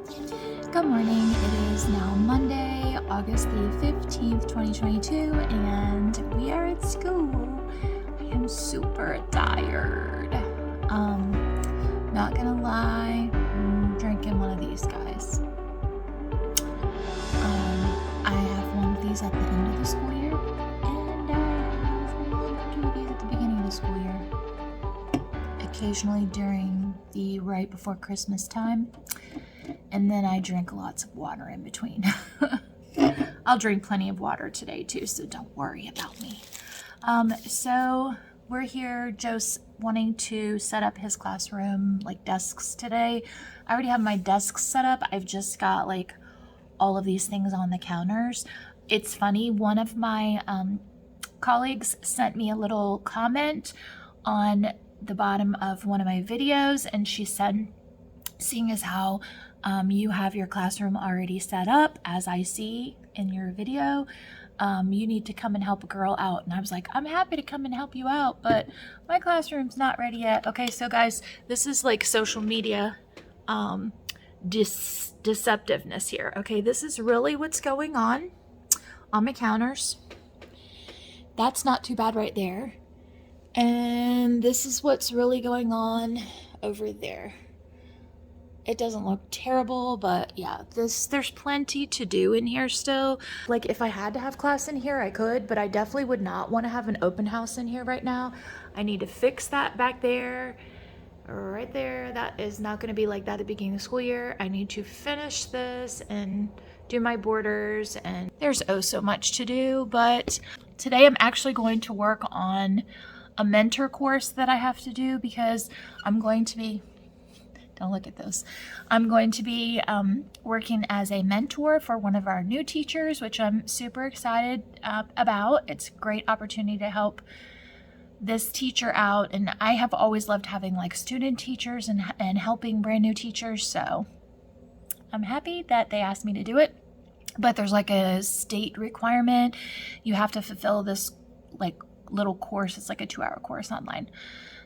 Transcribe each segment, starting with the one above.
Good morning. It is now Monday, August the 15th, 2022, and we are at school. I am super tired. Not gonna lie, I'm drinking one of these guys. I have one of these at the end of the school year, and I have one or two of these at the beginning of the school year. Occasionally during the right before Christmas time. And then I drink lots of water in between. I'll drink plenty of water today too, so don't worry about me. So we're here, Joe's wanting to set up his classroom, like desks today. I already have my desks set up. I've just got like all of these things on the counters. It's funny, one of my colleagues sent me a little comment on the bottom of one of my videos, and she said, seeing as how you have your classroom already set up, as I see in your video, you need to come and help a girl out. And I was like, I'm happy to come and help you out, but my classroom's not ready yet. Okay, so guys, this is like social media deceptiveness here. Okay, this is really what's going on my counters. That's not too bad right there. And this is what's really going on over there. It doesn't look terrible, but yeah, there's plenty to do in here still. Like if I had to have class in here, I could, but I definitely would not want to have an open house in here right now. I need to fix that back there, right there. That is not going to be like that at the beginning of the school year. I need to finish this and do my borders, and there's oh so much to do. But today I'm actually going to work on a mentor course that I have to do because I'm going to be don't look at those. I'm going to be working as a mentor for one of our new teachers, which I'm super excited about. It's a great opportunity to help this teacher out. And I have always loved having like student teachers and helping brand new teachers. So I'm happy that they asked me to do it. But there's like a state requirement. You have to fulfill this like little course. It's like a 2-hour course online.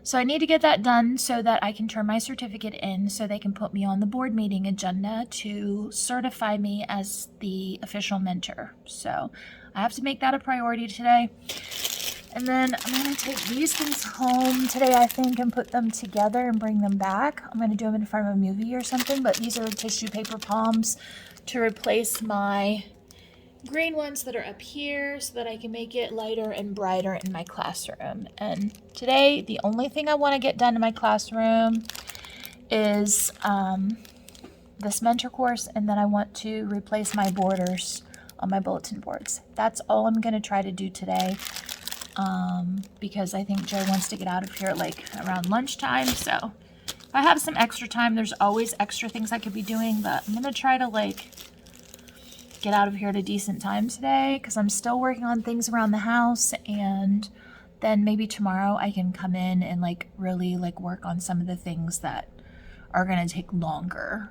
So I need to get that done so that I can turn my certificate in so they can put me on the board meeting agenda to certify me as the official mentor. So I have to make that a priority today. And then I'm going to take these things home today, I think, and put them together and bring them back. I'm going to do them in front of a movie or something, but these are tissue paper poms to replace my green ones that are up here so that I can make it lighter and brighter in my classroom. And today, the only thing I want to get done in my classroom is this mentor course, and then I want to replace my borders on my bulletin boards. That's all I'm going to try to do today because I think Joe wants to get out of here like around lunchtime. So if I have some extra time, there's always extra things I could be doing, but I'm going to try to like get out of here at a decent time today because I'm still working on things around the house, and then maybe tomorrow I can come in and like really like work on some of the things that are going to take longer.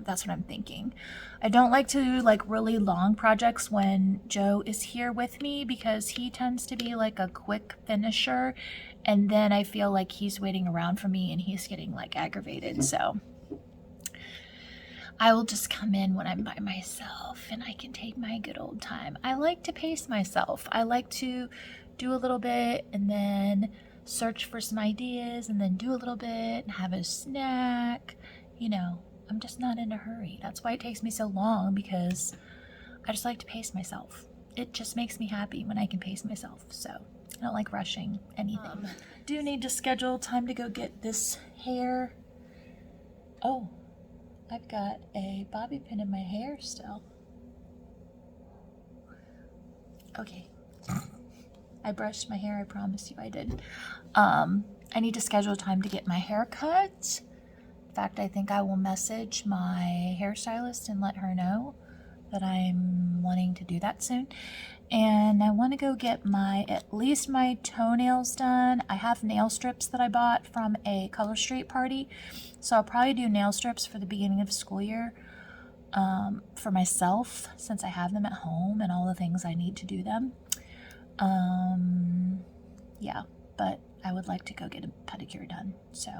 That's what I'm thinking. I don't like to do like really long projects when Joe is here with me because he tends to be like a quick finisher, and then I feel like he's waiting around for me and he's getting like aggravated. So I will just come in when I'm by myself and I can take my good old time. I like to pace myself. I like to do a little bit and then search for some ideas and then do a little bit and have a snack. You know, I'm just not in a hurry. That's why it takes me so long, because I just like to pace myself. It just makes me happy when I can pace myself. So I don't like rushing anything. Do need to schedule time to go get this hair. Oh, I've got a bobby pin in my hair still. Okay. I brushed my hair, I promise you I did. I need to schedule time to get my hair cut. In fact, I think I will message my hairstylist and let her know that I'm wanting to do that soon. And I want to go get at least my toenails done. I have nail strips that I bought from a Color Street party. So I'll probably do nail strips for the beginning of school year for myself, since I have them at home and all the things I need to do them. Yeah, but I would like to go get a pedicure done. So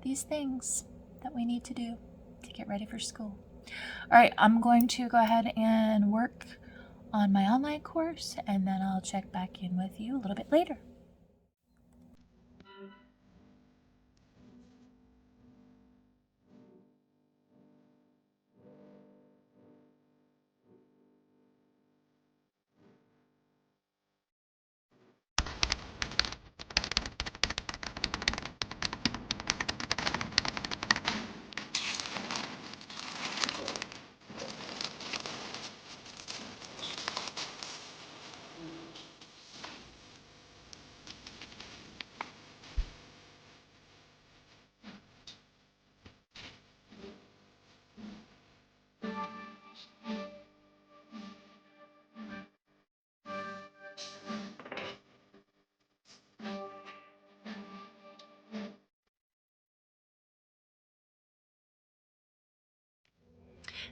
these things that we need to do. to get ready for school. All right, I'm going to go ahead and work on my online course, and then I'll check back in with you a little bit later.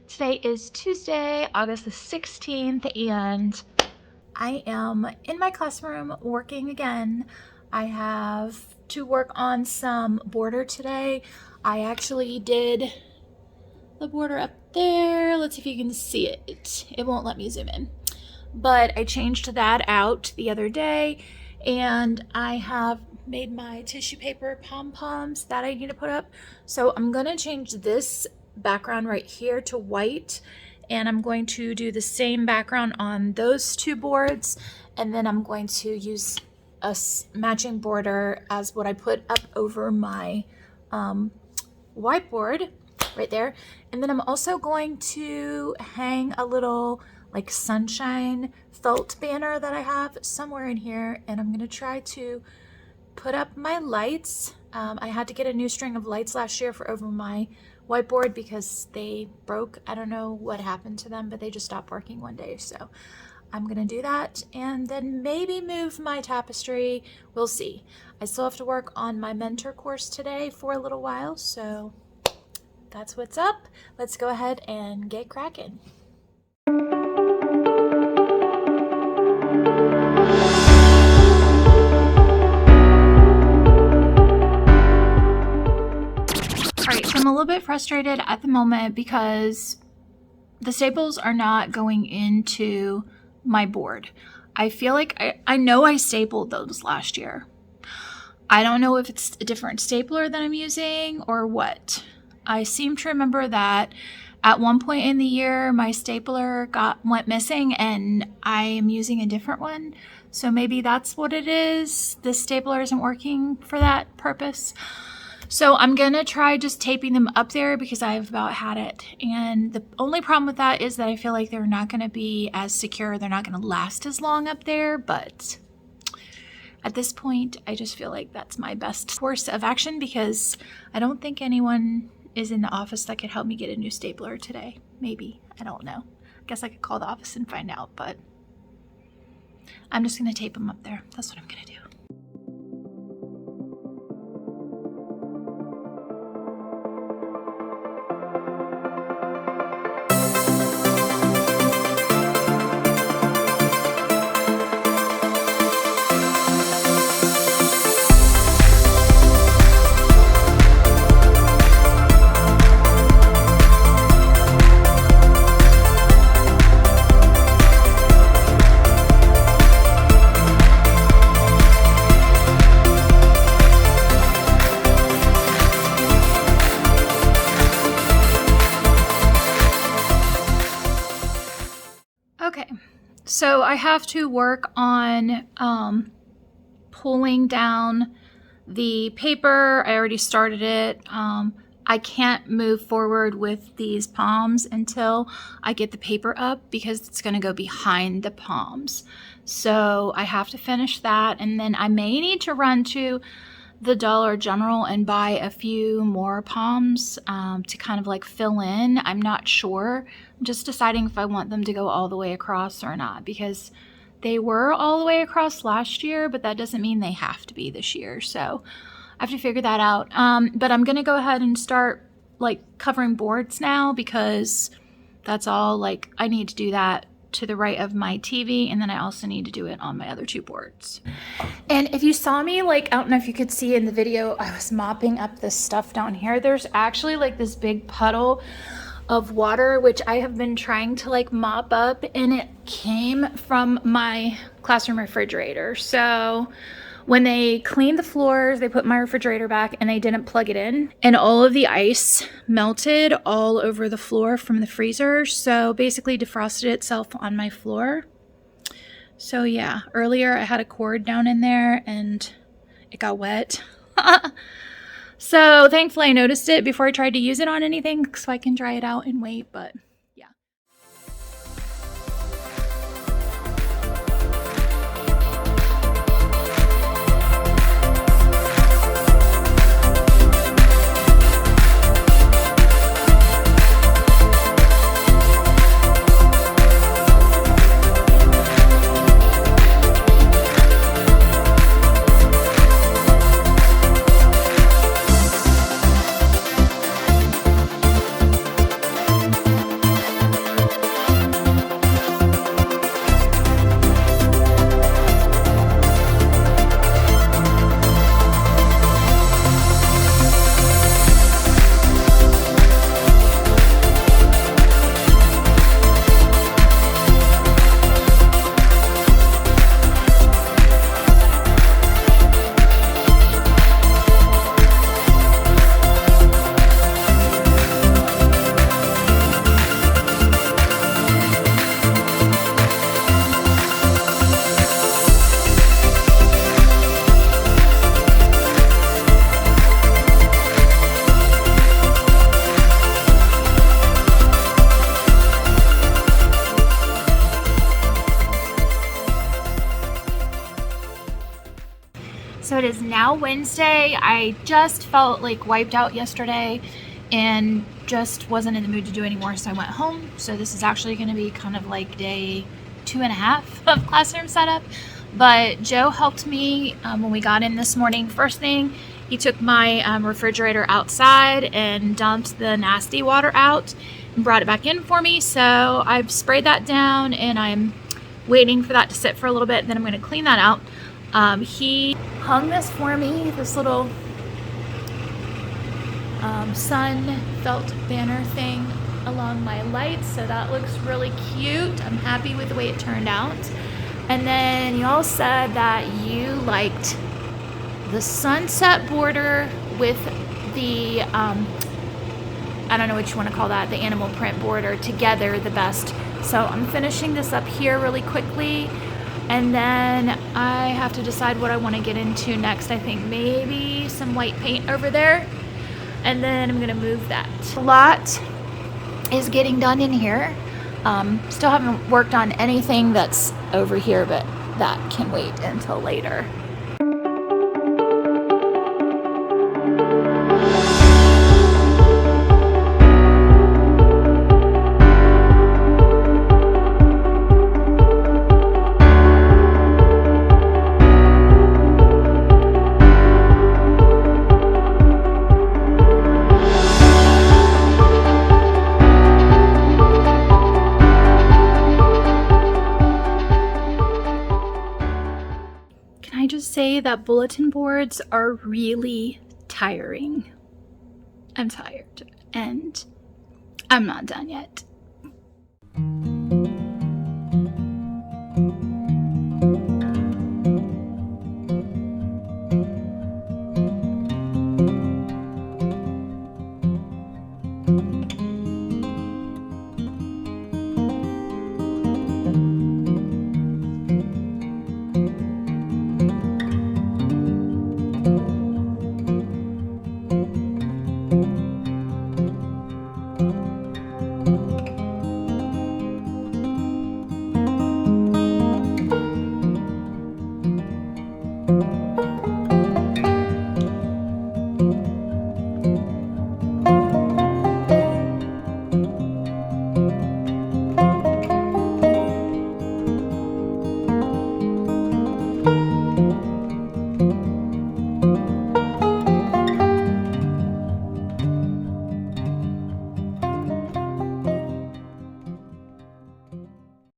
Today is Tuesday, August the 16th, and I am in my classroom working again. I have to work on some border today. I actually did the border up there. Let's see if you can see it. It won't let me zoom in. But I changed that out the other day, and I have made my tissue paper pom-poms that I need to put up. So I'm gonna change this background right here to white, and I'm going to do the same background on those two boards, and then I'm going to use a matching border as what I put up over my whiteboard right there. And then I'm also going to hang a little like sunshine felt banner that I have somewhere in here, and I'm gonna try to put up my lights. I had to get a new string of lights last year for over my whiteboard because they broke. I don't know what happened to them, but they just stopped working one day. So I'm gonna do that and then maybe move my tapestry. We'll see. I still have to work on my mentor course today for a little while, so that's what's up. Let's go ahead and get cracking. Alright, so I'm a little bit frustrated at the moment because the staples are not going into my board. I feel like I know I stapled those last year. I don't know if it's a different stapler that I'm using or what. I seem to remember that at one point in the year my stapler went missing and I am using a different one. So maybe that's what it is. This stapler isn't working for that purpose. So I'm gonna try just taping them up there because I've about had it. And the only problem with that is that I feel like they're not gonna be as secure. They're not gonna last as long up there, but at this point, I just feel like that's my best course of action because I don't think anyone is in the office that could help me get a new stapler today. Maybe, I don't know. I guess I could call the office and find out, but I'm just gonna tape them up there. That's what I'm gonna do. Okay, so I have to work on pulling down the paper. I already started it. I can't move forward with these poms until I get the paper up because it's going to go behind the poms. So I have to finish that, and then I may need to run to the Dollar General and buy a few more poms to kind of like fill in. I'm not sure. I'm just deciding if I want them to go all the way across or not because they were all the way across last year, but that doesn't mean they have to be this year. So I have to figure that out. But I'm going to go ahead and start like covering boards now because that's all like I need to do that to the right of my TV, and then I also need to do it on my other 2 boards. And if you saw me, like, I don't know if you could see in the video, I was mopping up this stuff down here. There's actually like this big puddle of water, which I have been trying to like mop up, and it came from my classroom refrigerator. So when they cleaned the floors, they put my refrigerator back and they didn't plug it in, and all of the ice melted all over the floor from the freezer. So basically defrosted itself on my floor. So yeah, earlier I had a cord down in there and it got wet. So thankfully I noticed it before I tried to use it on anything so I can dry it out and wait, but yeah. So it is now Wednesday. I just felt like wiped out yesterday and just wasn't in the mood to do anymore, so I went home. So this is actually going to be kind of like day 2.5 of classroom setup. But Joe helped me when we got in this morning. First thing, he took my refrigerator outside and dumped the nasty water out and brought it back in for me. So I've sprayed that down and I'm waiting for that to sit for a little bit. Then I'm going to clean that out. He hung this for me, this little sun felt banner thing along my lights, so that looks really cute. I'm happy with the way it turned out. And then you all said that you liked the sunset border with the I don't know what you want to call that, the animal print border together the best. So I'm finishing this up here really quickly, and then I have to decide what I want to get into next. I think maybe some white paint over there, and then I'm gonna move that. A lot is getting done in here. Still haven't worked on anything that's over here, but that can wait until later. Say that bulletin boards are really tiring. I'm tired and I'm not done yet.